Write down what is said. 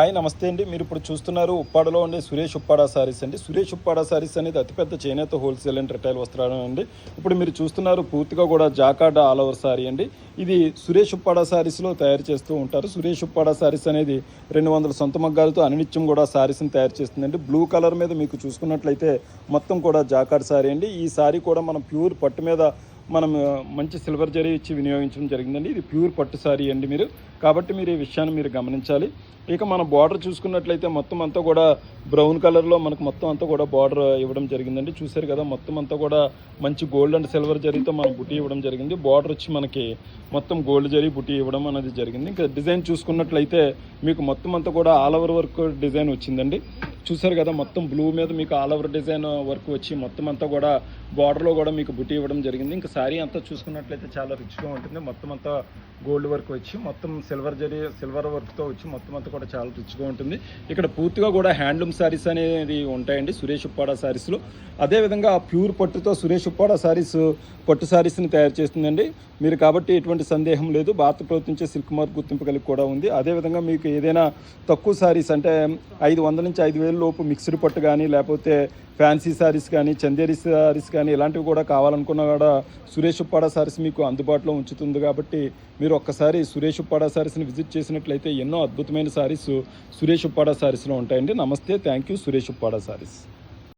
Hi నమస్తే అండి. మీరు ఇప్పుడు చూస్తున్నారు ఉప్పాడలో ఉండే సురేష్ ఉప్పాడ సారీస్ అండి. సురేష్ ఉప్పాడ సారీస్ అనేది అతిపెద్ద చేనేత హోల్సేల్ అండ్ రిటైల్ వస్త్రాలు అండి. ఇప్పుడు మీరు చూస్తున్నారు పూర్తిగా కూడా జాకార్డ్ ఆల్ ఓవర్ సారీ అండి. ఇది సురేష్ ఉప్పాడ సారీస్లో తయారు చేస్తూ ఉంటారు. సురేష్ ఉప్పాడ సారీస్ అనేది 200 సొంత మగ్గాలతో అనినిత్యం కూడా సారీస్ని తయారు చేస్తుందండి. బ్లూ కలర్ మీద మీకు చూసుకున్నట్లయితే మొత్తం కూడా జాకార్డ్ సారీ అండి. ఈ సారీ కూడా మనం ప్యూర్ పట్టు మీద మనం మంచి సిల్వర్ జరీ ఇచ్చి వినియోగించడం జరిగిందండి. ఇది ప్యూర్ పట్టు సారీ అండి. కాబట్టి మీరు ఈ విషయాన్ని మీరు గమనించాలి. ఇక మన బార్డర్ చూసుకున్నట్లయితే మొత్తం అంతా కూడా బ్రౌన్ కలర్లో మనకు మొత్తం అంతా కూడా బార్డర్ ఇవ్వడం జరిగిందండి. చూశారు కదా, మొత్తం అంతా కూడా మంచి గోల్డ్ అండ్ సిల్వర్ జరీతో మనం బుటీ ఇవ్వడం జరిగింది. బార్డర్ వచ్చి మనకి మొత్తం గోల్డ్ జరీ బుటీ ఇవ్వడం అనేది జరిగింది. ఇంకా డిజైన్ చూసుకున్నట్లయితే మీకు మొత్తం అంతా కూడా ఆల్ ఓవర్ వర్క్ డిజైన్ వచ్చిందండి. చూశారు కదా, మొత్తం బ్లూ మీద మీకు ఆల్ ఓవర్ డిజైన్ వర్క్ వచ్చి మొత్తం అంతా కూడా బార్డర్లో కూడా మీకు బుటీ ఇవ్వడం జరిగింది. ఇంకా శారీ అంతా చూసుకున్నట్లయితే చాలా రిచ్గా ఉంటుంది. మొత్తం అంతా గోల్డ్ వర్క్ వచ్చి మొత్తం సిల్వర్ వర్క్తో వచ్చి మొత్తం అంతా కూడా చాలా రిచ్గా ఉంటుంది. ఇక్కడ పూర్తిగా కూడా హ్యాండ్లూమ్ శారీస్ అనేది ఉంటాయండి సురేష్ ఉప్పాడ శారీస్లో. అదేవిధంగా ప్యూర్ పట్టుతో సురేష్ ఉప్పాడ శారీస్ పట్టు శారీస్ని తయారు చేస్తుందండి. మీరు కాబట్టి ఎటువంటి సందేహం లేదు. భారత ప్రభుత్వం నుంచి సిల్క్ మార్క్ గుర్తింపు కలిగి కూడా ఉంది. అదేవిధంగా మీకు ఏదైనా తక్కువ శారీస్ అంటే 500 నుంచి 5,000 లోపు మిక్స్డ్ పట్టు కానీ లేకపోతే ఫ్యాన్సీ శారీస్ కానీ చందేరి శారీస్ కానీ ఇలాంటివి కూడా కావాలనుకున్నా కూడా సురేష్ ఉప్పాడ శారీస్ మీకు అందుబాటులో ఉంచుతుంది. కాబట్టి మీరు ఒక్కసారి సురేష్ ఉప్పాడ శారీస్ని విజిట్ చేసినట్లయితే ఎన్నో అద్భుతమైన శారీస్ సురేష్ ఉప్పాడ శారీస్లో ఉంటాయండి. నమస్తే, థ్యాంక్ యూ. సురేష్ ఉప్పాడ శారీస్.